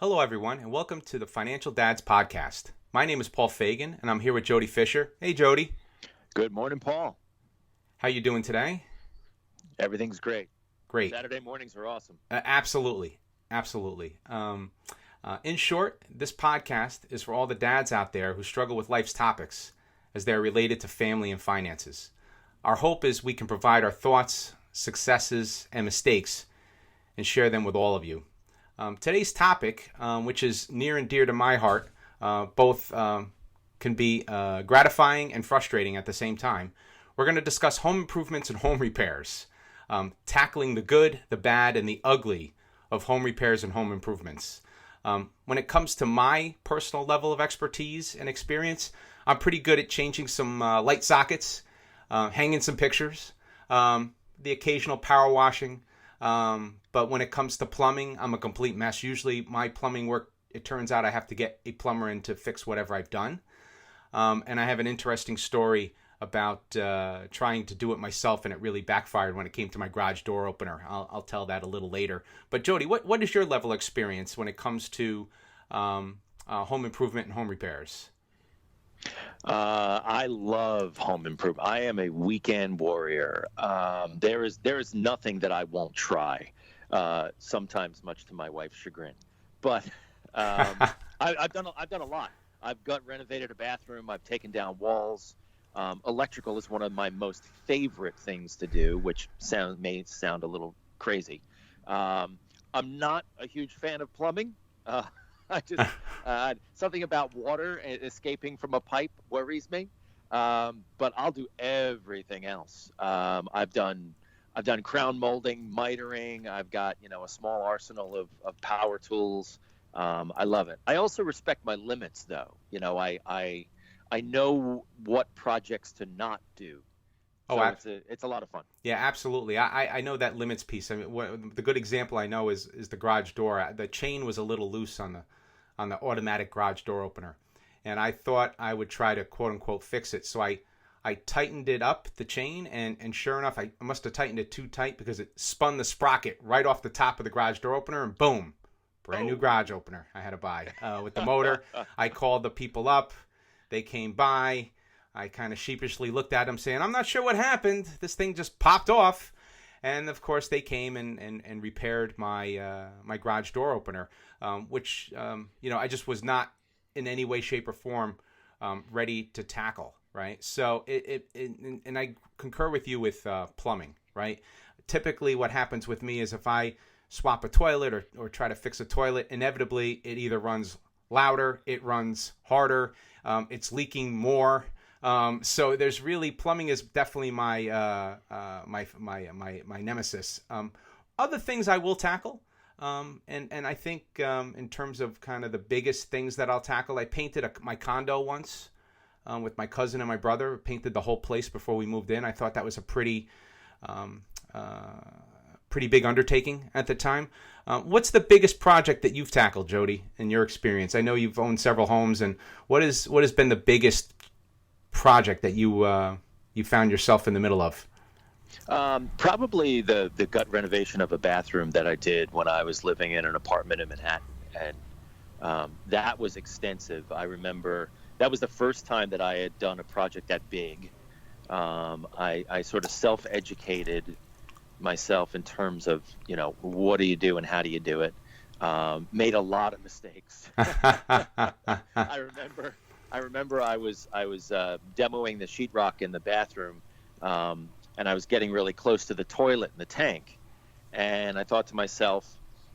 Hello, everyone, and welcome to the Financial Dads Podcast. My name is Paul Fagan, and I'm here with Jody Fisher. Hey, Jody. Good morning, Paul. How you doing today? Everything's great. Great. Saturday mornings are awesome. Absolutely. In short, this podcast is for all the dads out there who struggle with life's topics as they're related to family and finances. Our hope is we can provide our thoughts, successes, and mistakes and share them with all of you. Today's topic, which is near and dear to my heart, both can be gratifying and frustrating at the same time. We're going to discuss home improvements and home repairs, tackling the good, the bad, and the ugly of home repairs and home improvements. When it comes to my personal level of expertise and experience, I'm pretty good at changing some light sockets, hanging some pictures, the occasional power washing. But when it comes to plumbing, I'm a complete mess. Usually my plumbing work, it turns out I have to get a plumber in to fix whatever I've done. And I have an interesting story about trying to do it myself, and it really backfired when it came to my garage door opener. I'll tell that a little later. But Jody, what is your level of experience when it comes to home improvement and home repairs? I love home improvement. I am a weekend warrior. There is nothing that I won't try. Sometimes, much to my wife's chagrin. But I've done a lot. I've renovated a bathroom. I've taken down walls. Electrical is one of my most favorite things to do, which may sound a little crazy. I'm not a huge fan of plumbing. I just something about water escaping from a pipe worries me. But I'll do everything else. I've done crown molding, mitering. I've got a small arsenal of power tools. I love it. I also respect my limits, though. I know what projects to not do. So it's a lot of fun. Yeah, absolutely. I know that limits piece. I mean, the good example I know is the garage door. The chain was a little loose on the automatic garage door opener, and I thought I would try to quote unquote fix it. So I tightened it up, the chain, and sure enough, I must have tightened it too tight because it spun the sprocket right off the top of the garage door opener, and boom, brand new garage opener I had to buy with the motor. I called the people up. They came by. I kind of sheepishly looked at them saying, I'm not sure what happened. This thing just popped off. And, of course, they came and repaired my my garage door opener, which, I just was not in any way, shape, or form ready to tackle, right? So, and I concur with you with plumbing, right? Typically what happens with me is if I swap a toilet or try to fix a toilet, inevitably it either runs louder, it runs harder, it's leaking more. So there's really, plumbing is definitely my my nemesis. Other things I will tackle, and I think in terms of kind of the biggest things that I'll tackle, I painted my condo once with my cousin and my brother. Painted the whole place before we moved in. I thought that was a pretty big undertaking at the time. What's the biggest project that you've tackled, Jody, in your experience? I know you've owned several homes, and what has been the biggest project that you found yourself in the middle of? Probably the gut renovation of a bathroom that I did when I was living in an apartment in Manhattan, and that was extensive. I remember that was the first time that I had done a project that big. I sort of self-educated myself in terms of what do you do and how do you do it. Made a lot of mistakes. I remember I was demoing the sheetrock in the bathroom, and I was getting really close to the toilet and the tank, and I thought to myself,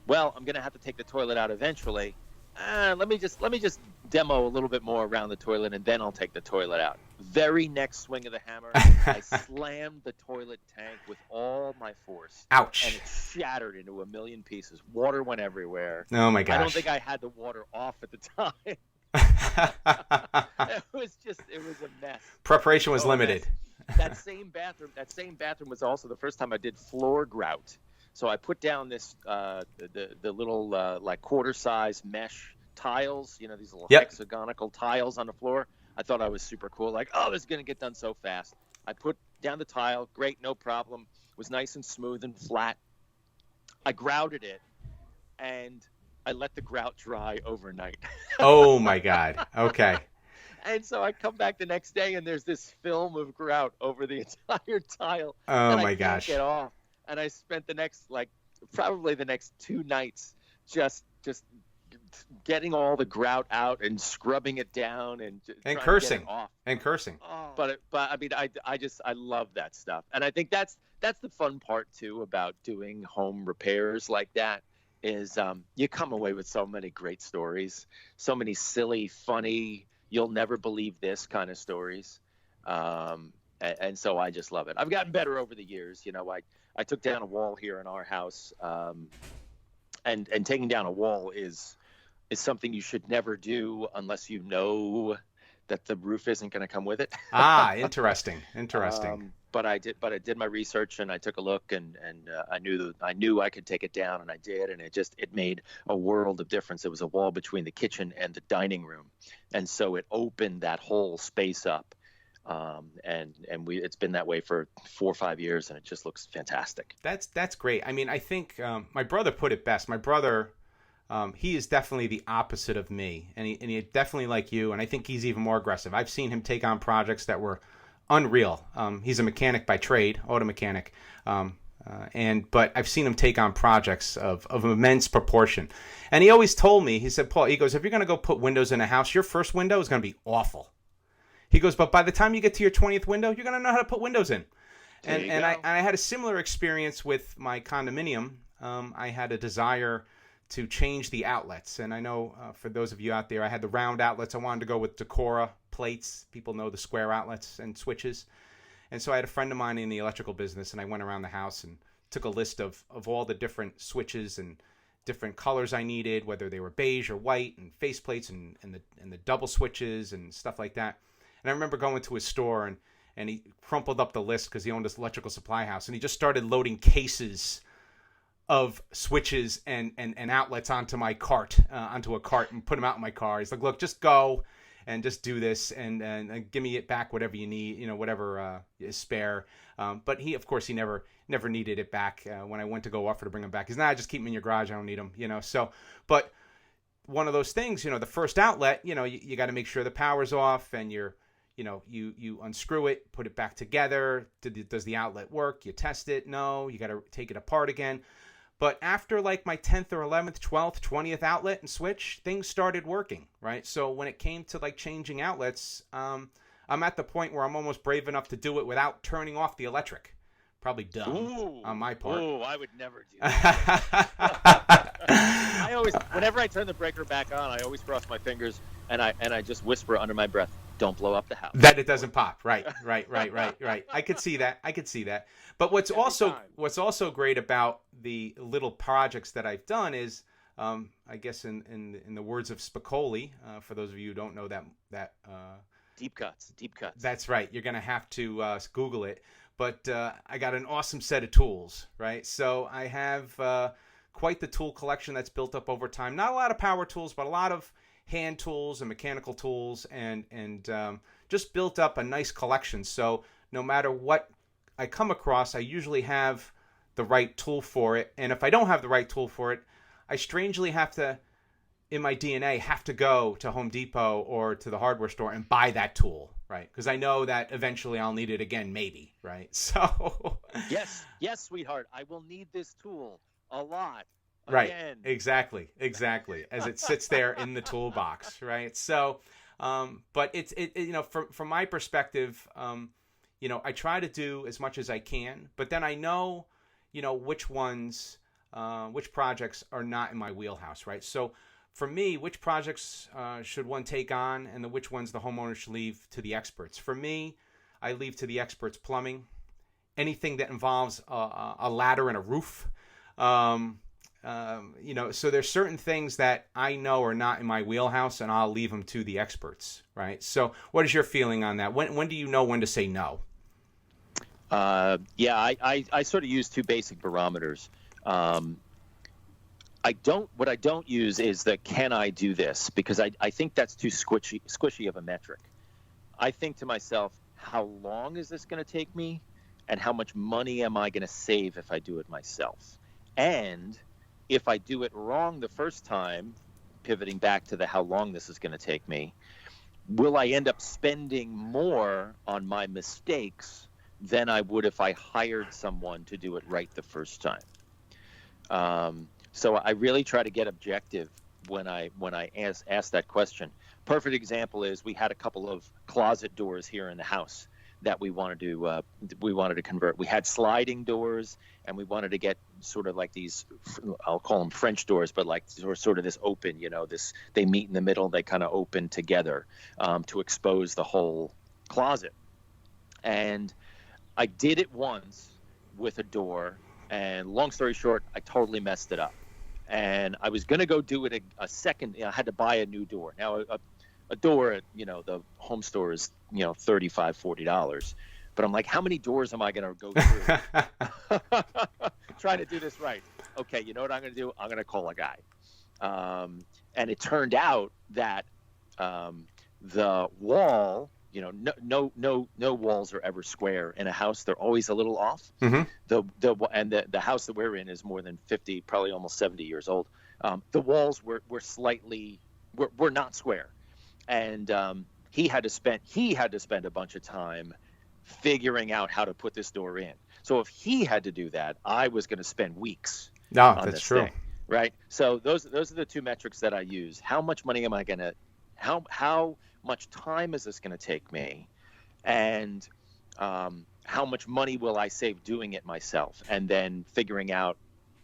well, I'm going to have to take the toilet out eventually. Let me just demo a little bit more around the toilet, and then I'll take the toilet out. Very next swing of the hammer, I slammed the toilet tank with all my force. Ouch. And it shattered into a million pieces. Water went everywhere. Oh my gosh. I don't think I had the water off at the time. It was a mess. Preparation was limited. That same bathroom was also the first time I did floor grout. So I put down this the little like quarter size mesh tiles, these little hexagonal tiles on the floor. I thought I was super cool. Like, oh, this is going to get done so fast. I put down the tile. Great, no problem. It was nice and smooth and flat. I grouted it, and I let the grout dry overnight. Oh my God. Okay. And so I come back the next day and there's this film of grout over the entire tile Oh that I my can't gosh. get off. And I spent the next like probably the next 2 nights just getting all the grout out and scrubbing it down and And trying to get it cursing. off. And cursing. Oh. But I mean I love that stuff. And I think that's the fun part too about doing home repairs like that is you come away with so many great stories, so many silly, funny, you'll never believe this kind of stories. And so I just love it. I've gotten better over the years. You know, I took down a wall here in our house, and taking down a wall is something you should never do unless you know that the roof isn't going to come with it. Ah, interesting. Interesting. But I did my research and I took a look and I knew I could take it down and I did, and it made a world of difference. It was a wall between the kitchen and the dining room, and so it opened that whole space up. It's been that way for 4 or 5 years, and it just looks fantastic. That's great. I mean, I think my brother put it best. My brother, he is definitely the opposite of me, and he definitely like you, and I think he's even more aggressive. I've seen him take on projects that were unreal. He's a mechanic by trade, auto mechanic, but I've seen him take on projects of immense proportion. And he always told me, he said, Paul, he goes, if you're going to go put windows in a house, your first window is going to be awful. He goes, but by the time you get to your 20th window, you're going to know how to put windows in. And I had a similar experience with my condominium. I had a desire to change the outlets. And I know for those of you out there, I had the round outlets. I wanted to go with Decora plates. People know the square outlets and switches. And so I had a friend of mine in the electrical business, and I went around the house and took a list of all the different switches and different colors I needed, whether they were beige or white, and faceplates and the double switches and stuff like that. And I remember going to his store, and he crumpled up the list because he owned this electrical supply house, and he just started loading cases of switches and outlets onto my cart, onto a cart, and put them out in my car. He's like, look, just go and just do this and give me it back, whatever you need, whatever is spare. But of course, he never needed it back. When I went to go offer to bring them back, he's just keep them in your garage. I don't need them, So, but one of those things, the first outlet, you got to make sure the power's off, and you unscrew it, put it back together. Does the outlet work? You test it. No, you got to take it apart again. But after like my 10th or 11th, 12th, 20th outlet and switch, things started working, right? So when it came to like changing outlets, I'm at the point where I'm almost brave enough to do it without turning off the electric. Probably dumb on my part. Ooh, I would never do that. Whenever I turn the breaker back on, I always cross my fingers and I just whisper under my breath, "Don't blow up the house." That it doesn't pop. Right. I could see that. But what's also great about the little projects that I've done is, I guess in the words of Spicoli, for those of you who don't know that deep cuts. That's right. You're gonna have to Google it. But I got an awesome set of tools, right? So I have quite the tool collection that's built up over time. Not a lot of power tools, but a lot of hand tools and mechanical tools, and just built up a nice collection. So no matter what I come across, I usually have the right tool for it. And if I don't have the right tool for it, I strangely have to, in my DNA, have to go to Home Depot or to the hardware store and buy that tool, right? Because I know that eventually I'll need it again, maybe, right? So yes, sweetheart, I will need this tool a lot. Right. Again. Exactly. As it sits there in the toolbox, right? So, but it's from my perspective, I try to do as much as I can, but then I know, which projects are not in my wheelhouse, right? So for me, which projects should one take on, and which ones the homeowner should leave to the experts? For me, I leave to the experts plumbing, anything that involves a ladder and a roof. So there's certain things that I know are not in my wheelhouse, and I'll leave them to the experts, right? So what is your feeling on that? When do you know when to say no? I sort of use two basic barometers. What I don't use is the can I do this, because I think that's too squishy of a metric. I think to myself, how long is this going to take me, and how much money am I going to save if I do it myself? And if I do it wrong the first time, pivoting back to the how long this is going to take me, will I end up spending more on my mistakes than I would if I hired someone to do it right the first time? So I really try to get objective when I ask that question. Perfect example is we had a couple of closet doors here in the house that we wanted to convert. We had sliding doors, and we wanted to get sort of like these, I'll call them French doors, but like sort of this open, this, they meet in the middle, they kind of open together to expose the whole closet. And I did it once with a door, and long story short, I totally messed it up. And I was going to go do it a second. I had to buy a new door. Now, a door at, the home store is, $35-$40. But I'm like, how many doors am I going to go through? Trying to do this right. Okay, you know what I'm going to do? I'm going to call a guy. And it turned out that the wall, no walls are ever square in a house. They're always a little off. Mm-hmm. The house that we're in is more than 50, probably almost 70 years old. The walls were not square. And he had to spend a bunch of time figuring out how to put this door in. So if he had to do that, I was going to spend weeks. No, on that's this true. thing, right? So those are the two metrics that I use. How much money am I going to? How much time is this going to take me? And how much money will I save doing it myself? And then figuring out,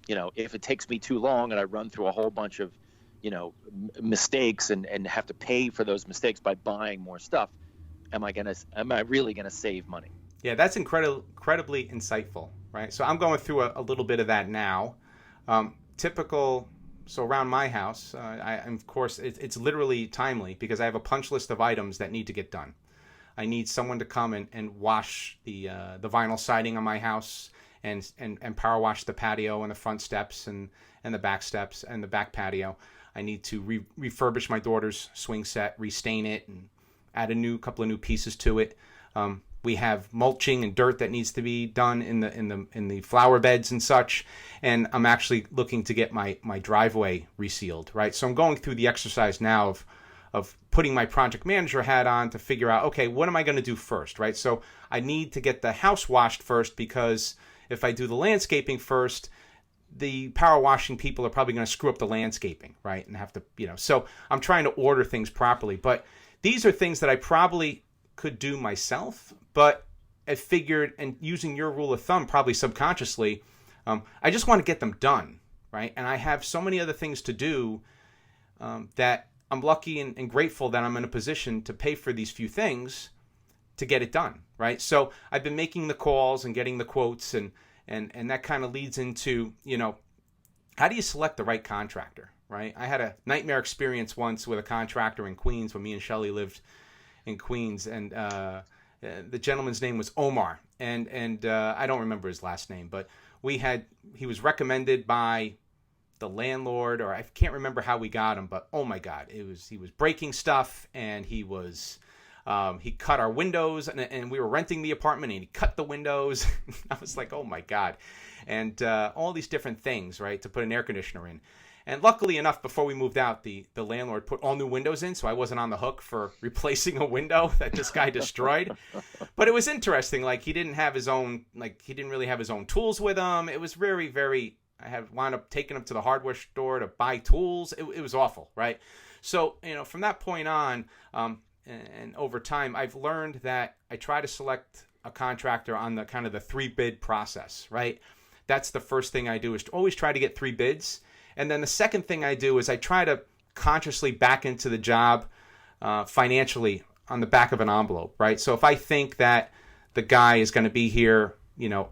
if it takes me too long and I run through a whole bunch of mistakes and have to pay for those mistakes by buying more stuff, am I really gonna save money? Yeah, that's incredibly insightful, right? So I'm going through a little bit of that now. So around my house, of course, it's literally timely because I have a punch list of items that need to get done. I need someone to come and wash the vinyl siding on my house and power wash the patio and the front steps and the back steps and the back patio. I need to refurbish my daughter's swing set, restain it, and add a couple of new pieces to it. We have mulching and dirt that needs to be done in the flower beds and such. And I'm actually looking to get my driveway resealed, right? So I'm going through the exercise now of putting my project manager hat on to figure out, okay, what am I going to do first, right? So I need to get the house washed first because if I do the landscaping first, the power washing people are probably going to screw up the landscaping, right? And have to, so I'm trying to order things properly. But these are things that I probably could do myself, but I figured, and using your rule of thumb, probably subconsciously, I just want to get them done, right? And I have so many other things to do that I'm lucky and grateful that I'm in a position to pay for these few things to get it done, right? So I've been making the calls and getting the quotes, and that kind of leads into, how do you select the right contractor, right? I had a nightmare experience once with a contractor in Queens when me and Shelly lived in Queens, and the gentleman's name was Omar, and I don't remember his last name, but he was recommended by the landlord, or I can't remember how we got him, but oh my God, he was breaking stuff, and he cut our windows, and we were renting the apartment, and he cut the windows. I was like, oh my God. And all these different things, right, to put an air conditioner in. And luckily enough, before we moved out, the landlord put all new windows in, so I wasn't on the hook for replacing a window that this guy destroyed. But it was interesting. Like, he didn't really have his own tools with him. It was very, very, I had wound up taking him to the hardware store to buy tools. It was awful, right? So, from that point on, and over time, I've learned that I try to select a contractor on the kind of the 3-bid process, right? That's the first thing I do, is to always try to get 3 bids. And then the second thing I do is I try to consciously back into the job financially on the back of an envelope, right? So if I think that the guy is going to be here,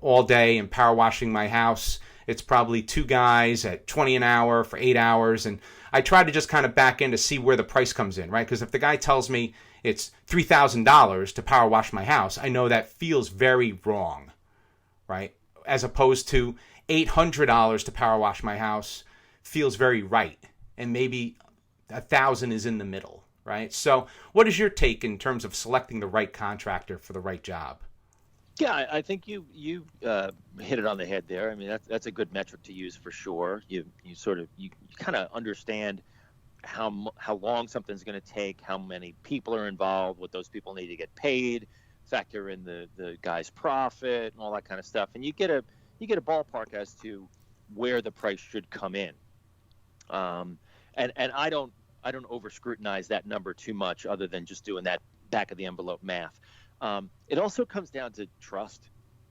all day and power washing my house, it's probably 2 guys at $20 an hour for 8 hours. And I try to just kind of back in to see where the price comes in, right? Because if the guy tells me it's $3,000 to power wash my house, I know that feels very wrong, right? As opposed to $800 to power wash my house feels very right, and maybe $1,000 is in the middle, right? So what is your take in terms of selecting the right contractor for the right job? Yeah, I think you hit it on the head there. I mean, that's a good metric to use for sure. You sort of you kind of understand how long something's going to take, how many people are involved, what those people need to get paid, factor in the guy's profit and all that kind of stuff, and you get a ballpark as to where the price should come in. And I don't over scrutinize that number too much, other than just doing that back of the envelope math. It also comes down to trust.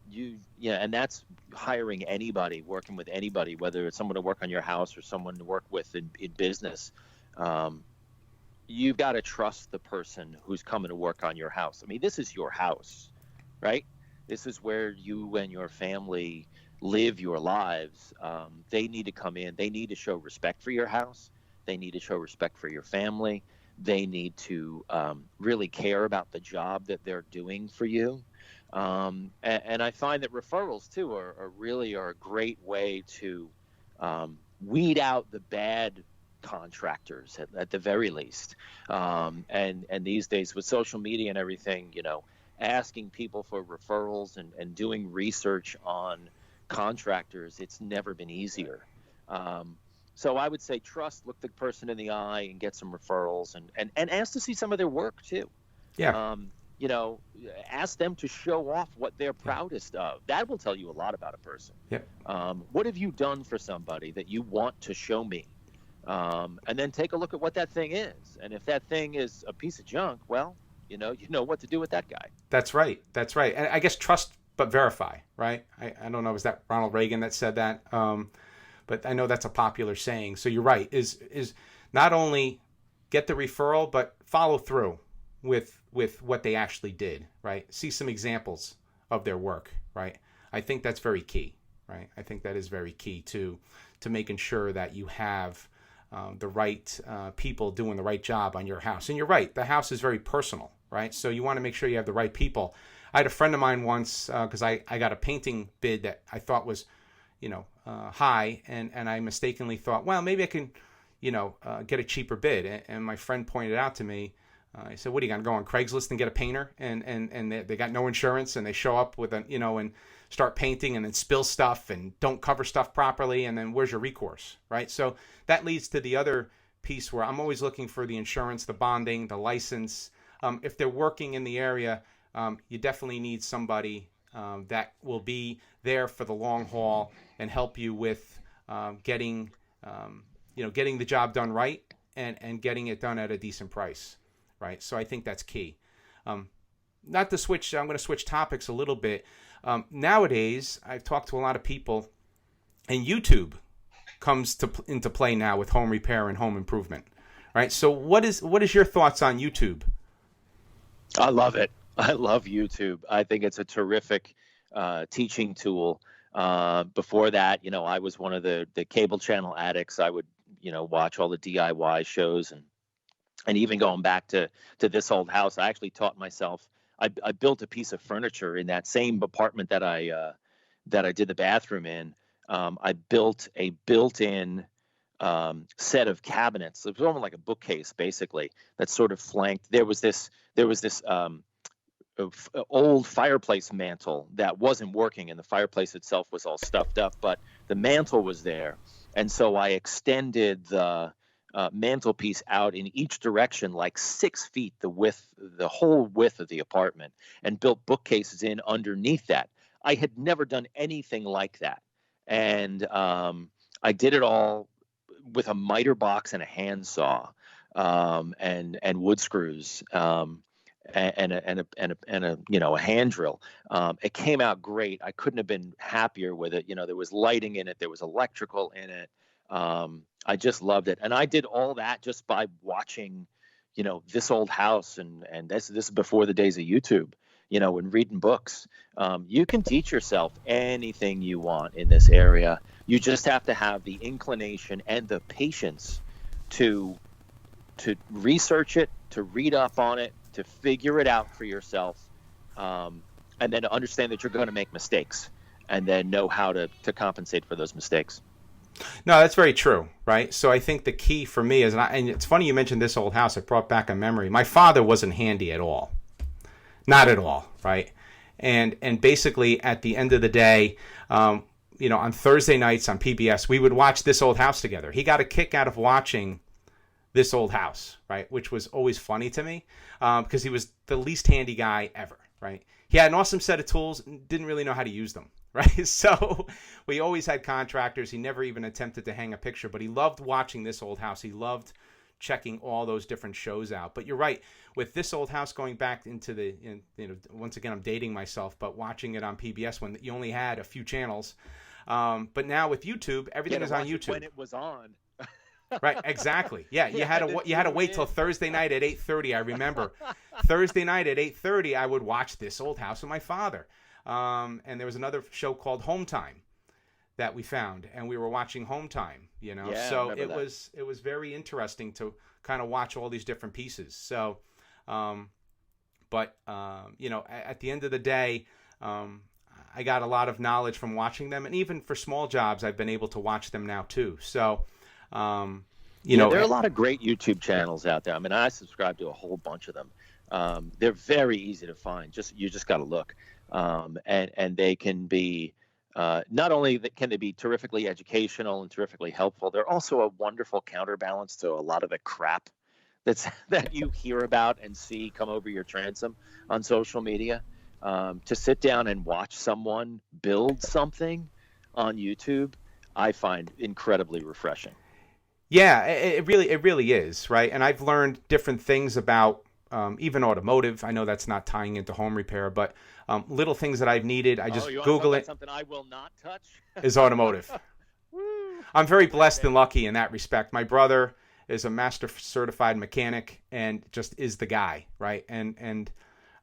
Yeah, and that's hiring anybody, working with anybody, whether it's someone to work on your house or someone to work with in business. Um, you've got to trust the person who's coming to work on your house. I mean, this is your house, right? This is where you and your family live your lives. They need to come in. They need to show respect for your house. They need to show respect for your family. They need to really care about the job that they're doing for you. And I find that referrals too are a great way to weed out the bad contractors at the very least. And these days with social media and everything, asking people for referrals and doing research on contractors, it's never been easier. So I would say trust, look the person in the eye and get some referrals, and ask to see some of their work too. Yeah. Ask them to show off what they're proudest of. That will tell you a lot about a person. Yep. What have you done for somebody that you want to show me? And then take a look at what that thing is. And if that thing is a piece of junk, well, you know what to do with that guy. That's right. That's right. And I guess trust but verify, right? I don't know, was that Ronald Reagan that said that? But I know that's a popular saying. So you're right. Is not only get the referral, but follow through with what they actually did, right? See some examples of their work, right? I think that's very key, right? I think that is very key to making sure that you have the right people doing the right job on your house. And you're right, the house is very personal, right? So you want to make sure you have the right people. I had a friend of mine once, because I got a painting bid that I thought was, high, and I mistakenly thought, well, maybe I can, get a cheaper bid. And my friend pointed out to me, he said, what are you going to go on Craigslist and get a painter? And they got no insurance, and they show up with and start painting and then spill stuff and don't cover stuff properly. And then where's your recourse, right? So that leads to the other piece where I'm always looking for the insurance, the bonding, the license. If they're working in the area, you definitely need somebody that will be there for the long haul and help you with getting the job done right and getting it done at a decent price, right? So I think that's key. Not to switch, I'm going to switch topics a little bit. Nowadays, I've talked to a lot of people, and YouTube comes into play now with home repair and home improvement, right? So what is your thoughts on YouTube? I love it. I love YouTube. I think it's a terrific teaching tool. Before that, I was one of the cable channel addicts. I would, watch all the DIY shows, and even going back to this old house, I actually taught myself. I built a piece of furniture in that same apartment that I did the bathroom in. I built a built-in set of cabinets. It was almost like a bookcase, basically, that sort of flanked. There was this old fireplace mantle that wasn't working, and the fireplace itself was all stuffed up, but the mantle was there. And so I extended the mantelpiece out in each direction, like 6 feet, the whole width of the apartment, and built bookcases in underneath that. I had never done anything like that. And I did it all with a miter box and a handsaw, and wood screws. And a hand drill. It came out great. I couldn't have been happier with it. There was lighting in it. There was electrical in it. I just loved it. And I did all that just by watching, This Old House. And this is before the days of YouTube, and reading books. You can teach yourself anything you want in this area. You just have to have the inclination and the patience to research it, to read up on it, to figure it out for yourself, and then to understand that you're going to make mistakes, and then know how to compensate for those mistakes. No, that's very true, right? So I think the key for me is, and it's funny you mentioned This Old House. It brought back a memory. My father wasn't handy at all. Not at all, right? And basically at the end of the day, on Thursday nights on PBS, we would watch This Old House together. He got a kick out of watching This Old House, right? Which was always funny to me, because he was the least handy guy ever, right? He had an awesome set of tools, didn't really know how to use them, right? So we always had contractors. He never even attempted to hang a picture, but he loved watching This Old House. He loved checking all those different shows out. But you're right, with This Old House going back into the, once again, I'm dating myself, but watching it on PBS when you only had a few channels. But now with YouTube, everything is on YouTube. When it was on. Right, exactly. Yeah, you had to wait till Thursday night at 8:30. I remember Thursday night at 8:30, I would watch This Old House with my father. And there was another show called Home Time that we found, and we were watching Home Time. Yeah, so it was very interesting to kind of watch all these different pieces. So, at the end of the day, I got a lot of knowledge from watching them, and even for small jobs, I've been able to watch them now too. So. There are a lot of great YouTube channels out there. I mean, I subscribe to a whole bunch of them. They're very easy to find. You just got to look, and they can be not only can they be terrifically educational and terrifically helpful. They're also a wonderful counterbalance to a lot of the crap that you hear about and see come over your transom on social media. To sit down and watch someone build something on YouTube, I find incredibly refreshing. Yeah, it really is, right? And I've learned different things about even automotive. I know that's not tying into home repair, but little things that I've needed. I just Google it. Something I will not touch is automotive. I'm very blessed and lucky in that respect. My brother is a master certified mechanic and just is the guy, right? And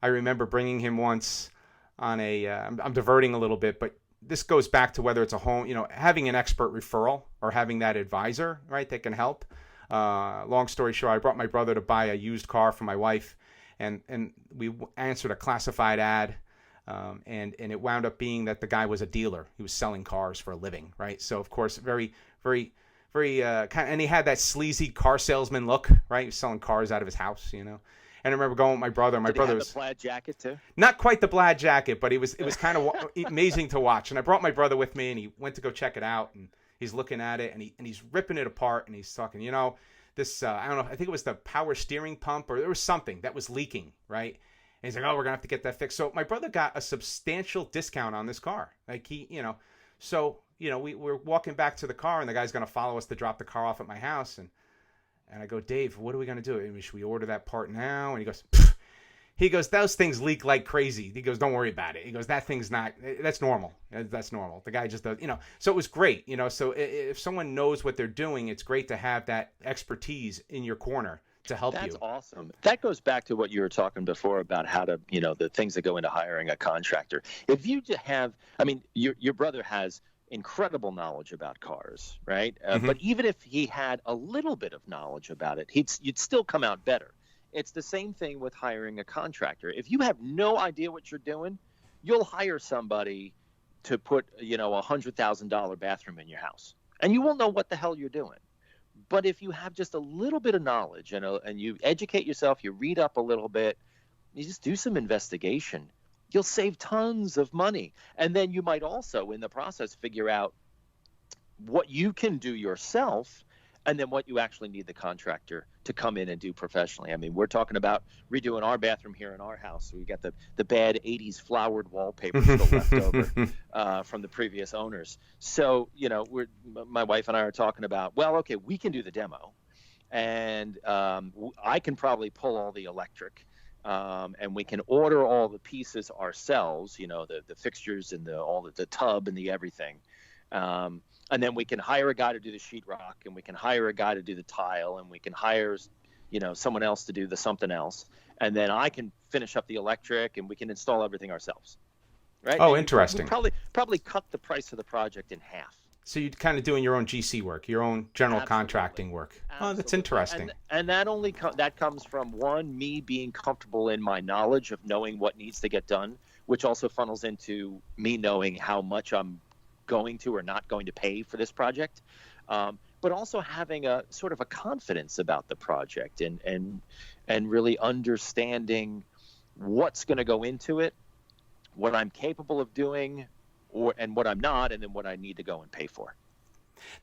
I remember bringing him once on a. I'm diverting a little bit, but this goes back to whether it's a home, having an expert referral or having that advisor, right, that can help. Long story short, I brought my brother to buy a used car for my wife, and we answered a classified ad, and it wound up being that the guy was a dealer. He was selling cars for a living, right? So, of course, very, very, very and he had that sleazy car salesman look, right? He was selling cars out of his house, And I remember going with my brother. My brother was the plaid jacket too. Not quite the plaid jacket, but it was kind of amazing to watch. And I brought my brother with me, and he went to go check it out. And he's looking at it, and he's ripping it apart, and he's talking. This I don't know. I think it was the power steering pump, or there was something that was leaking, right? And he's like, "Oh, we're gonna have to get that fixed." So my brother got a substantial discount on this car. Like we were walking back to the car, and the guy's gonna follow us to drop the car off at my house, and I go, "Dave, what are we going to do? I mean, should we order that part now?" And he goes, "Those things leak like crazy." He goes, "Don't worry about it." He goes, "That's normal. That's normal." The guy just does, So it was great, So if someone knows what they're doing, it's great to have that expertise in your corner to help you. That's awesome. That goes back to what you were talking before about how to, the things that go into hiring a contractor. If you have, your brother has incredible knowledge about cars, right? But even if he had a little bit of knowledge about it, you'd still come out better. It's the same thing with hiring a contractor. If you have no idea what you're doing, you'll hire somebody to put, $100,000 bathroom in your house, and you won't know what the hell you're doing. But if you have just a little bit of knowledge and you educate yourself, you read up a little bit, you just do some investigation, you'll save tons of money. And then you might also, in the process, figure out what you can do yourself and then what you actually need the contractor to come in and do professionally. I mean, we're talking about redoing our bathroom here in our house. We got the bad 80s flowered wallpaper still left over from the previous owners. So, my wife and I are talking about, well, okay, we can do the demo. And I can probably pull all the electric. And we can order all the pieces ourselves, the fixtures and the tub and the everything. And then we can hire a guy to do the sheetrock, and we can hire a guy to do the tile, and we can hire, someone else to do the something else. And then I can finish up the electric, and we can install everything ourselves. Right? Oh, and interesting. Probably cut the price of the project in half. So you're kind of doing your own GC work, your own general contracting work. Absolutely. Oh, that's interesting. And that comes from, one, me being comfortable in my knowledge of knowing what needs to get done, which also funnels into me knowing how much I'm going to or not going to pay for this project, but also having a sort of a confidence about the project and really understanding what's going to go into it, what I'm capable of doing, and what I'm not, and then what I need to go and pay for.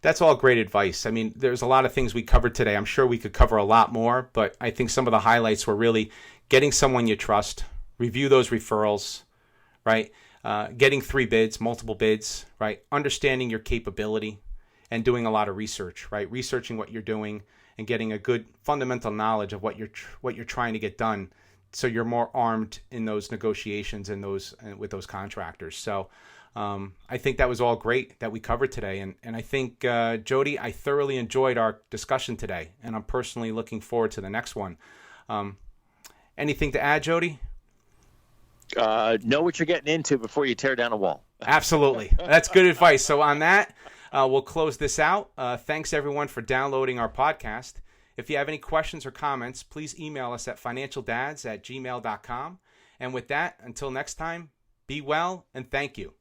That's all great advice. I mean, there's a lot of things we covered today. I'm sure we could cover a lot more, but I think some of the highlights were really getting someone you trust, review those referrals, right? Getting 3 bids, multiple bids, right? Understanding your capability and doing a lot of research, right? Researching what you're doing and getting a good fundamental knowledge of what you're trying to get done, so you're more armed in those negotiations and with those contractors. So I think that was all great that we covered today. And I think, Jody, I thoroughly enjoyed our discussion today, and I'm personally looking forward to the next one. Anything to add, Jody? Know what you're getting into before you tear down a wall. Absolutely. That's good advice. So on that, we'll close this out. Thanks, everyone, for downloading our podcast. If you have any questions or comments, please email us at financialdads@gmail.com. And with that, until next time, be well and thank you.